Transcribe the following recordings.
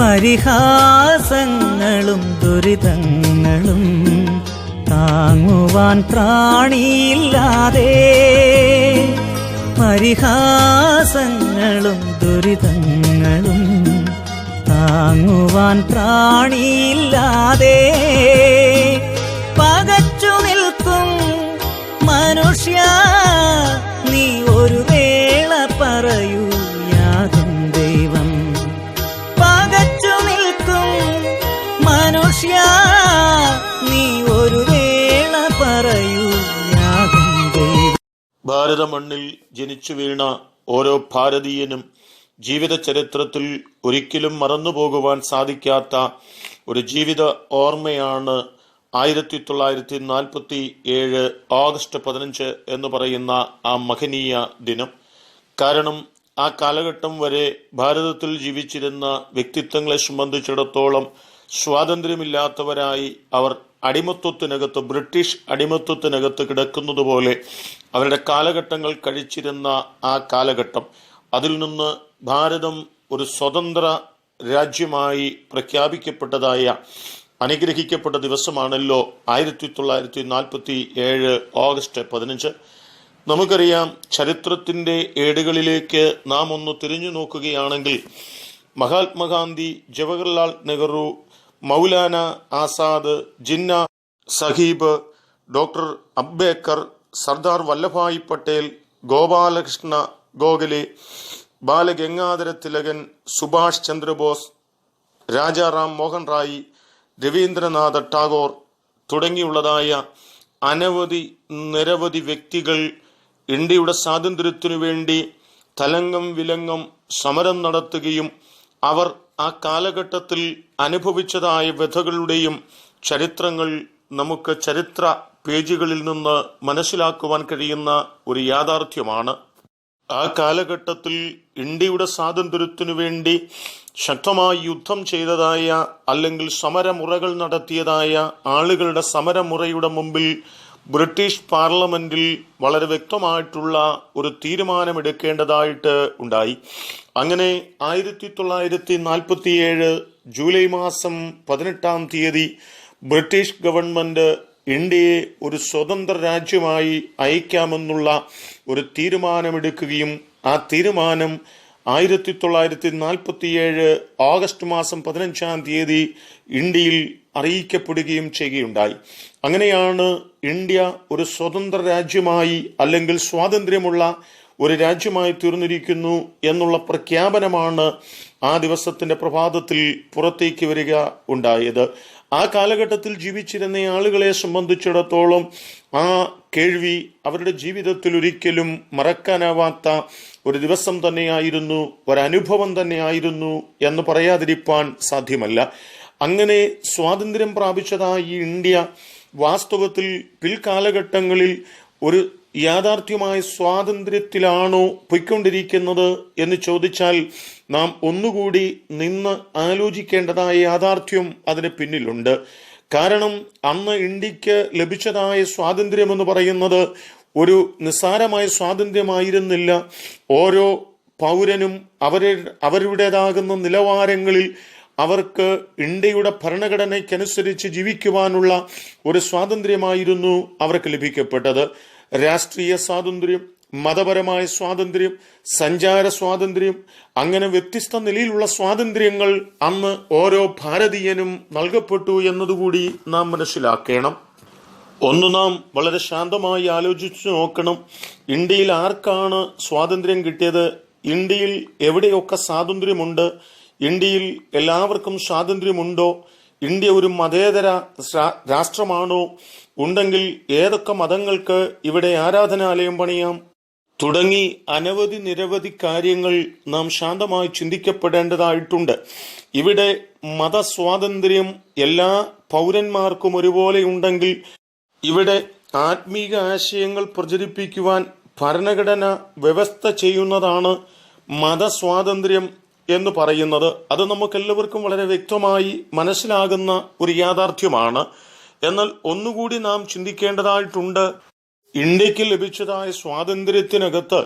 പരിഹാസങ്ങളും ദുരിതങ്ങളും താങ്ങുവാൻ ത്രാണിയില്ലാതെ, പരിഹാസങ്ങളും ദുരിതങ്ങളും താങ്ങുവാൻ ത്രാണിയില്ലാതെ പകച്ചു നിൽക്കും മനുഷ്യ, നീ ഒരു വേള പറയൂ യാതും ദൈവം. പകച്ചു നിൽക്കും മനുഷ്യ, നീ ഒരു വേള പറയൂ യാതും ദൈവം. ഭാരത മണ്ണിൽ ജനിച്ചു വീണ ഓരോ ഭാരതീയനും ജീവിത ചരിത്രത്തിൽ ഒരിക്കലും മറന്നുപോകുവാൻ സാധിക്കാത്ത ഒരു ജീവിത ഓർമ്മയാണ് 1947 ഓഗസ്റ്റ് 15 എന്ന് പറയുന്ന ആ മഹനീയ ദിനം. കാരണം ആ കാലഘട്ടം വരെ ഭാരതത്തിൽ ജീവിച്ചിരുന്ന വ്യക്തിത്വങ്ങളെ സംബന്ധിച്ചിടത്തോളം സ്വാതന്ത്ര്യമില്ലാത്തവരായി അവർ അടിമത്വത്തിനകത്ത്, ബ്രിട്ടീഷ് അടിമത്വത്തിനകത്ത് കിടക്കുന്നത് പോലെ അവരുടെ കാലഘട്ടങ്ങൾ കഴിച്ചിരുന്ന ആ കാലഘട്ടം, അതിൽ നിന്ന് ഭാരതം ഒരു സ്വതന്ത്ര രാജ്യമായി പ്രഖ്യാപിക്കപ്പെട്ടതായ അനുഗ്രഹിക്കപ്പെട്ട ദിവസമാണല്ലോ 1947 ഓഗസ്റ്റ് 15. നമുക്കറിയാം, ചരിത്രത്തിന്റെ ഏടുകളിലേക്ക് നാം ഒന്ന് തിരിഞ്ഞു നോക്കുകയാണെങ്കിൽ മഹാത്മാഗാന്ധി, ജവഹർലാൽ നെഹ്റു, മൗലാന ആസാദ്, ജിന്ന സഹീബ്, ഡോക്ടർ അംബേദ്കർ, സർദാർ വല്ലഭായ് പട്ടേൽ, ഗോപാലകൃഷ്ണ ഗോഖലെ, ബാലഗംഗാധര തിലകൻ, സുഭാഷ് ചന്ദ്രബോസ്, രാജാറാം മോഹൻ റായ്, രവീന്ദ്രനാഥ ടാഗോർ തുടങ്ങിയുള്ളതായ നിരവധി വ്യക്തികൾ ഇന്ത്യയുടെ സ്വാതന്ത്ര്യത്തിനു വേണ്ടി തലങ്ങും വിലങ്ങും സമരം നടത്തുകയും അവർ ആ കാലഘട്ടത്തിൽ അനുഭവിച്ചതായ വ്യഥകളുടെയും ചരിത്രങ്ങൾ നമുക്ക് ചരിത്ര പേജുകളിൽ നിന്ന് മനസ്സിലാക്കുവാൻ കഴിയുന്ന ഒരു യാഥാർത്ഥ്യമാണ്. ആ കാലഘട്ടത്തിൽ ഇന്ത്യയുടെ സ്വാതന്ത്ര്യത്തിനു വേണ്ടി ശക്തമായി യുദ്ധം ചെയ്തതായ, അല്ലെങ്കിൽ സമരമുറകൾ നടത്തിയതായ ആളുകളുടെ സമരമുറയുടെ മുമ്പിൽ ബ്രിട്ടീഷ് പാർലമെന്റിൽ വളരെ വ്യക്തമായിട്ടുള്ള ഒരു തീരുമാനമെടുക്കേണ്ടതായിട്ട് ഉണ്ടായി. അങ്ങനെ 1947 ജൂലൈ മാസം 18 ബ്രിട്ടീഷ് ഗവൺമെന്റ് ഇന്ത്യയെ ഒരു സ്വതന്ത്ര രാജ്യമായി അയക്കാമെന്നുള്ള ഒരു തീരുമാനമെടുക്കുകയും ആ തീരുമാനം 1947 ഓഗസ്റ്റ് മാസം 15 ഇന്ത്യയിൽ അറിയിക്കപ്പെടുകയും ചെയ്യുകയുണ്ടായി. അങ്ങനെയാണ് ഇന്ത്യ ഒരു സ്വതന്ത്ര രാജ്യമായി, അല്ലെങ്കിൽ സ്വാതന്ത്ര്യമുള്ള ഒരു രാജ്യമായി തീർന്നിരിക്കുന്നു എന്നുള്ള പ്രഖ്യാപനമാണ് ആ ദിവസത്തിന്റെ പ്രഭാതത്തിൽ പുറത്തേക്ക് വരിക ഉണ്ടായത്. ആ കാലഘട്ടത്തിൽ ജീവിച്ചിരുന്ന ആളുകളെ സംബന്ധിച്ചിടത്തോളം ആ കേൾവി അവരുടെ ജീവിതത്തിൽ ഒരിക്കലും മറക്കാനാവാത്ത ഒരു ദിവസം തന്നെയായിരുന്നു, ഒരനുഭവം തന്നെയായിരുന്നു എന്ന് പറയാതിരിക്കാൻ സാധ്യമല്ല. അങ്ങനെ സ്വാതന്ത്ര്യം പ്രാപിച്ചതായ ഇന്ത്യ വാസ്തവത്തിൽ പിൽക്കാലഘട്ടങ്ങളിൽ ഒരു യാഥാർത്ഥ്യമായ സ്വാതന്ത്ര്യത്തിലാണോ പൊയ്ക്കൊണ്ടിരിക്കുന്നത് എന്ന് ചോദിച്ചാൽ നാം ഒന്നുകൂടി നിന്ന് ആലോചിക്കേണ്ടതായ യാഥാർത്ഥ്യം അതിന് പിന്നിലുണ്ട്. കാരണം അന്ന് ഇന്ത്യക്ക് ലഭിച്ചതായ സ്വാതന്ത്ര്യം എന്ന് പറയുന്നത് ഒരു നിസ്സാരമായ സ്വാതന്ത്ര്യമായിരുന്നില്ല. ഓരോ പൗരനും അവരുടേതാകുന്ന നിലവാരങ്ങളിൽ അവർക്ക് ഇന്ത്യയുടെ ഭരണഘടനയ്ക്കനുസരിച്ച് ജീവിക്കുവാനുള്ള ഒരു സ്വാതന്ത്ര്യമായിരുന്നു അവർക്ക് ലഭിക്കപ്പെട്ടത്. രാഷ്ട്രീയ സ്വാതന്ത്ര്യം, മതപരമായ സ്വാതന്ത്ര്യം, സഞ്ചാര സ്വാതന്ത്ര്യം, അങ്ങനെ വ്യത്യസ്ത നിലയിലുള്ള സ്വാതന്ത്ര്യങ്ങൾ അന്ന് ഓരോ ഭാരതീയനും നൽകപ്പെട്ടു എന്നതുകൂടി നാം മനസ്സിലാക്കണം. ഒന്ന് നാം വളരെ ശാന്തമായി ആലോചിച്ചു നോക്കണം. ഇന്ത്യയിൽ ആർക്കാണ് സ്വാതന്ത്ര്യം കിട്ടിയത്? ഇന്ത്യയിൽ എവിടെയൊക്കെ സ്വാതന്ത്ര്യമുണ്ട്? ഇന്ത്യയിൽ എല്ലാവർക്കും സ്വാതന്ത്ര്യമുണ്ടോ? ഇന്ത്യ ഒരു മതേതര രാഷ്ട്രമാണോ? ഉണ്ടെങ്കിൽ ഏതൊക്കെ മതങ്ങൾക്ക് ഇവിടെ ആരാധനാലയം പണിയാം? തുടങ്ങി നിരവധി കാര്യങ്ങൾ നാം ശാന്തമായി ചിന്തിക്കപ്പെടേണ്ടതായിട്ടുണ്ട്. ഇവിടെ മതസ്വാതന്ത്ര്യം എല്ലാ പൗരന്മാർക്കും ഒരുപോലെ ഉണ്ടെങ്കിൽ ഇവിടെ ആത്മീക ആശയങ്ങൾ പ്രചരിപ്പിക്കുവാൻ ഭരണഘടന വ്യവസ്ഥ ചെയ്യുന്നതാണ് മതസ്വാതന്ത്ര്യം എന്ന് പറയുന്നത്. അത് നമുക്കെല്ലാവർക്കും വളരെ വ്യക്തമായി മനസ്സിലാകുന്ന ഒരു യാഥാർത്ഥ്യമാണ്. എന്നാൽ ഒന്നുകൂടി നാം ചിന്തിക്കേണ്ടതായിട്ടുണ്ട്. ഇന്ത്യക്ക് ലഭിച്ചതായ സ്വാതന്ത്ര്യത്തിനകത്ത്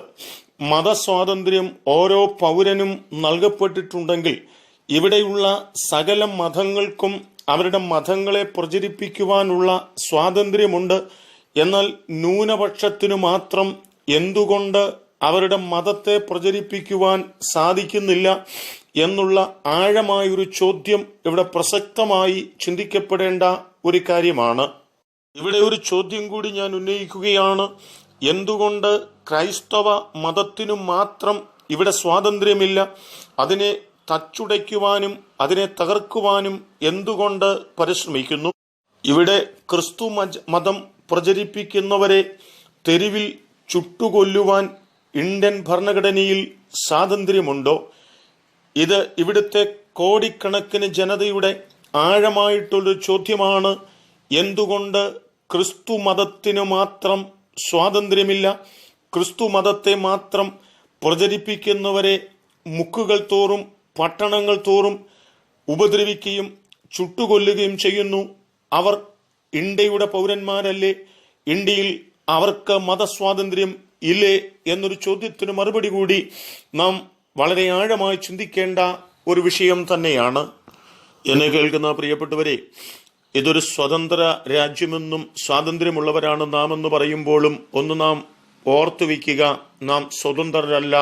മതസ്വാതന്ത്ര്യം ഓരോ പൗരനും നൽകപ്പെട്ടിട്ടുണ്ടെങ്കിൽ ഇവിടെയുള്ള സകല മതങ്ങൾക്കും അവരുടെ മതങ്ങളെ പ്രചരിപ്പിക്കുവാനുള്ള സ്വാതന്ത്ര്യമുണ്ട്. എന്നാൽ ന്യൂനപക്ഷത്തിനു മാത്രം എന്തുകൊണ്ട് അവരുടെ മതത്തെ പ്രചരിപ്പിക്കുവാൻ സാധിക്കുന്നില്ല എന്നുള്ള ആഴമായൊരു ചോദ്യം ഇവിടെ പ്രസക്തമായി ചിന്തിക്കപ്പെടേണ്ട ഒരു കാര്യമാണ്. ഇവിടെ ഒരു ചോദ്യം കൂടി ഞാൻ ഉന്നയിക്കുകയാണ്. എന്തുകൊണ്ട് ക്രൈസ്തവ മതത്തിനു മാത്രം ഇവിടെ സ്വാതന്ത്ര്യമില്ല? അതിനെ തച്ചുടയ്ക്കുവാനും അതിനെ തകർക്കുവാനും എന്തുകൊണ്ട് പരിശ്രമിക്കുന്നു? ഇവിടെ ക്രിസ്തു മതം പ്രചരിപ്പിക്കുന്നവരെ തെരുവിൽ ചുട്ടുകൊല്ലുവാൻ ഇന്ത്യൻ ഭരണഘടനയിൽ സ്വാതന്ത്ര്യമുണ്ടോ? ഇത് ഇവിടുത്തെ കോടിക്കണക്കിന് ജനതയുടെ ആഴമായിട്ടുള്ളൊരു ചോദ്യമാണ്. എന്തുകൊണ്ട് ക്രിസ്തു മതത്തിനു മാത്രം സ്വാതന്ത്ര്യമില്ല? ക്രിസ്തു മതത്തെ മാത്രം പ്രചരിപ്പിക്കുന്നവരെ മുക്കുകൾ തോറും പട്ടണങ്ങൾ തോറും ഉപദ്രവിക്കുകയും ചുട്ടുകൊല്ലുകയും ചെയ്യുന്നു. അവർ ഇന്ത്യയുടെ പൗരന്മാരല്ലേ? ഇന്ത്യയിൽ അവർക്ക് മതസ്വാതന്ത്ര്യം ഇല്ലേ എന്നൊരു ചോദ്യത്തിന് മറുപടി കൂടി നാം വളരെ ആഴമായി ചിന്തിക്കേണ്ട ഒരു വിഷയം തന്നെയാണ്. എന്നെ കേൾക്കുന്ന പ്രിയപ്പെട്ടവരെ, ഇതൊരു സ്വതന്ത്ര രാജ്യമെന്നും സ്വാതന്ത്ര്യമുള്ളവരാണ് നാം എന്ന് പറയുമ്പോഴും ഒന്ന് നാം ഓർത്തുവയ്ക്കുക, നാം സ്വതന്ത്രരല്ല.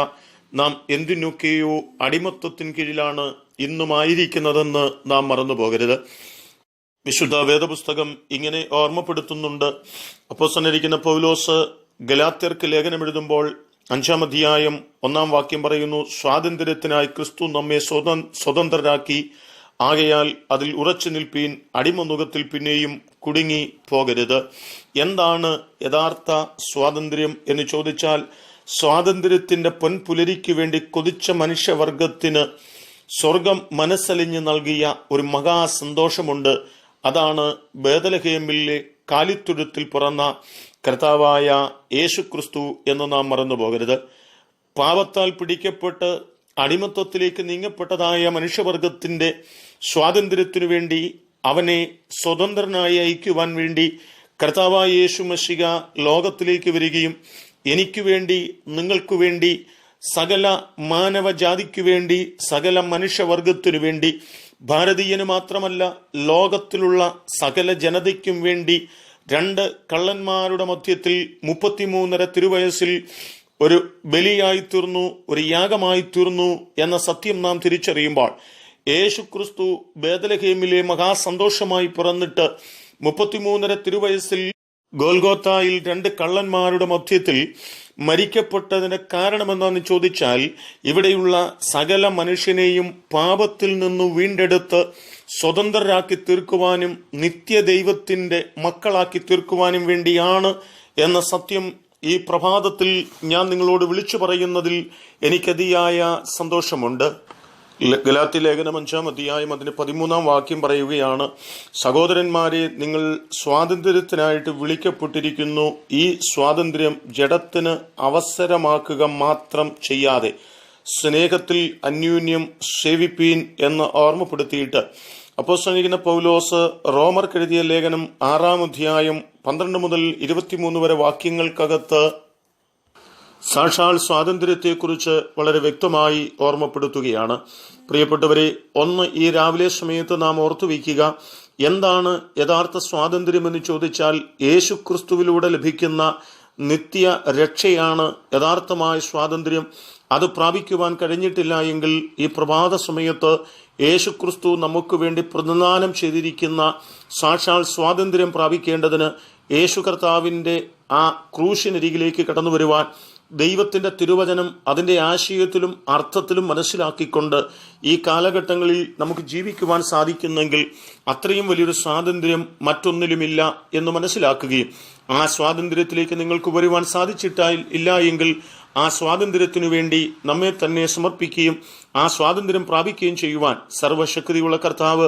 നാം എന്തിനൊക്കെയോ അടിമത്വത്തിന് കീഴിലാണ് ഇന്നുമായിരിക്കുന്നതെന്ന് നാം മറന്നു പോകരുത്. വിശുദ്ധ വേദപുസ്തകം ഇങ്ങനെ ഓർമ്മപ്പെടുത്തുന്നുണ്ട്. അപ്പോസ്തലനായിരിക്കുന്ന പൗലോസ് ഗലാത്യർക്ക് ലേഖനം എഴുതുമ്പോൾ 5-ാം അധ്യായം 1-ാം വാക്യം പറയുന്നു, സ്വാതന്ത്ര്യത്തിനായി ക്രിസ്തു നമ്മെ സ്വതന്ത്രരാക്കി, ആകയാൽ അതിൽ ഉറച്ചു നിൽപ്പീൻ, അടിമനുഖത്തിൽ പിന്നെയും കുടുങ്ങി പോകരുത്. എന്താണ് യഥാർത്ഥ സ്വാതന്ത്ര്യം എന്ന് ചോദിച്ചാൽ, സ്വാതന്ത്ര്യത്തിന്റെ പൊൻപുലരിക്ക് വേണ്ടി കൊതിച്ച മനുഷ്യവർഗത്തിന് സ്വർഗം മനസ്സലിഞ്ഞ് നൽകിയ ഒരു മഹാസന്തോഷമുണ്ട്. അതാണ് ബേത്ലഹേമിലെ കാലിത്തൊഴുത്തിൽ പിറന്ന കർത്താവായ യേശുക്രിസ്തു എന്ന് നാം മറന്നു പോകരുത്. പാപത്താൽ പിടിക്കപ്പെട്ട് അടിമത്വത്തിലേക്ക് നീങ്ങപ്പെട്ടതായ മനുഷ്യവർഗത്തിന്റെ സ്വാതന്ത്ര്യത്തിനു വേണ്ടി, അവനെ സ്വതന്ത്രനായി അയക്കുവാൻ വേണ്ടി കർത്താവായ യേശു മശിഹ ലോകത്തിലേക്ക് വരികയും എനിക്ക് വേണ്ടി, നിങ്ങൾക്ക് വേണ്ടി, സകല മാനവജാതിക്കു വേണ്ടി, സകല മനുഷ്യവർഗത്തിനു വേണ്ടി, ഭാരതീയന് മാത്രമല്ല ലോകത്തിലുള്ള സകല ജനതയ്ക്കും വേണ്ടി 2 കള്ളന്മാരുടെ മധ്യത്തിൽ 33.5 തിരുവയസ്സിൽ ഒരു ബലിയായി തീർന്നു, ഒരു യാഗമായി തീർന്നു എന്ന സത്യം നാം തിരിച്ചറിയുമ്പോൾ, യേശുക്രിസ്തു ബേത്ലഹേമിലെ മഹാസന്തോഷമായി പിറന്നിട്ട് 33.5 തിരുവയസ്സിൽ ഗോൽഗോത്തായിൽ 2 കള്ളന്മാരുടെ മധ്യത്തിൽ മരിക്കപ്പെട്ടതിന് കാരണമെന്താന്ന് ചോദിച്ചാൽ, ഇവിടെയുള്ള സകല മനുഷ്യനെയും പാപത്തിൽ നിന്നു വീണ്ടെടുത്ത് സ്വതന്ത്രരാക്കി തീർക്കുവാനും നിത്യദൈവത്തിന്റെ മക്കളാക്കി തീർക്കുവാനും വേണ്ടിയാണ് എന്ന സത്യം ഈ പ്രഭാതത്തിൽ ഞാൻ നിങ്ങളോട് വിളിച്ചു പറയുന്നതിൽ എനിക്കതിയായ സന്തോഷമുണ്ട്. ഗലാത്യ ലേഖനം 5-ാം അധ്യായം അതിന് 13-ാം വാക്യം പറയുകയാണ്, സഹോദരന്മാരെ, നിങ്ങൾ സ്വാതന്ത്ര്യത്തിനായിട്ട് വിളിക്കപ്പെട്ടിരിക്കുന്നു. ഈ സ്വാതന്ത്ര്യം ജഡത്തിന് അവസരമാക്കുക മാത്രം ചെയ്യാതെ സ്നേഹത്തിൽ അന്യോന്യം സേവിപ്പീൻ എന്ന് ഓർമ്മപ്പെടുത്തിയിട്ട് അപ്പോസ്തലനായിരിക്കുന്ന പൗലോസ് റോമർക്കെഴുതിയ ലേഖനം 6-ാം അധ്യായം 12 മുതൽ 23 വരെ വാക്യങ്ങൾക്കകത്ത് സാക്ഷാൽ സ്വാതന്ത്ര്യത്തെക്കുറിച്ച് വളരെ വ്യക്തമായി ഓർമ്മപ്പെടുത്തുകയാണ്. പ്രിയപ്പെട്ടവരെ, ഒന്ന് ഈ രാവിലെ സമയത്ത് നാം ഓർത്തുവയ്ക്കുക, എന്താണ് യഥാർത്ഥ സ്വാതന്ത്ര്യം എന്ന് ചോദിച്ചാൽ, യേശുക്രിസ്തുവിലൂടെ ലഭിക്കുന്ന നിത്യ രക്ഷയാണ് യഥാർത്ഥമായ സ്വാതന്ത്ര്യം. അത് പ്രാപിക്കുവാൻ കഴിഞ്ഞിട്ടില്ല എങ്കിൽ ഈ പ്രഭാത സമയത്ത് യേശുക്രിസ്തു നമുക്ക് വേണ്ടി പ്രതിദാനം ചെയ്തിരിക്കുന്ന സാക്ഷാൽ സ്വാതന്ത്ര്യം പ്രാപിക്കേണ്ടതിന് യേശു കർത്താവിൻ്റെ ആ ക്രൂശിനരികിലേക്ക് കടന്നു വരുവാൻ, ദൈവത്തിന്റെ തിരുവചനം അതിന്റെ ആശയത്തിലും അർത്ഥത്തിലും മനസ്സിലാക്കിക്കൊണ്ട് ഈ കാലഘട്ടങ്ങളിൽ നമുക്ക് ജീവിക്കുവാൻ സാധിക്കുന്നെങ്കിൽ അത്രയും വലിയൊരു സ്വാതന്ത്ര്യം മറ്റൊന്നിലുമില്ല എന്ന് മനസ്സിലാക്കുകയും ആ സ്വാതന്ത്ര്യത്തിലേക്ക് നിങ്ങൾക്ക് വരുവാൻ സാധിച്ചിട്ടില്ല എങ്കിൽ ആ സ്വാതന്ത്ര്യത്തിനു വേണ്ടി നമ്മെ തന്നെ സമർപ്പിക്കുകയും ആ സ്വാതന്ത്ര്യം പ്രാപിക്കുകയും ചെയ്യുവാൻ സർവശക്തിയുള്ള കർത്താവ്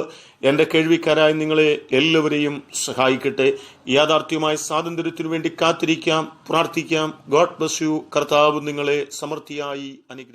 എൻ്റെ കേൾവിക്കാരായ നിങ്ങളെ എല്ലാവരെയും സഹായിക്കട്ടെ. യാഥാർത്ഥ്യമായ സ്വാതന്ത്ര്യത്തിനു വേണ്ടി കാത്തിരിക്കാം, പ്രാർത്ഥിക്കാം. God bless you. കർത്താവ് നിങ്ങളെ സമൃദ്ധിയായി അനുഗ്രഹിക്കും.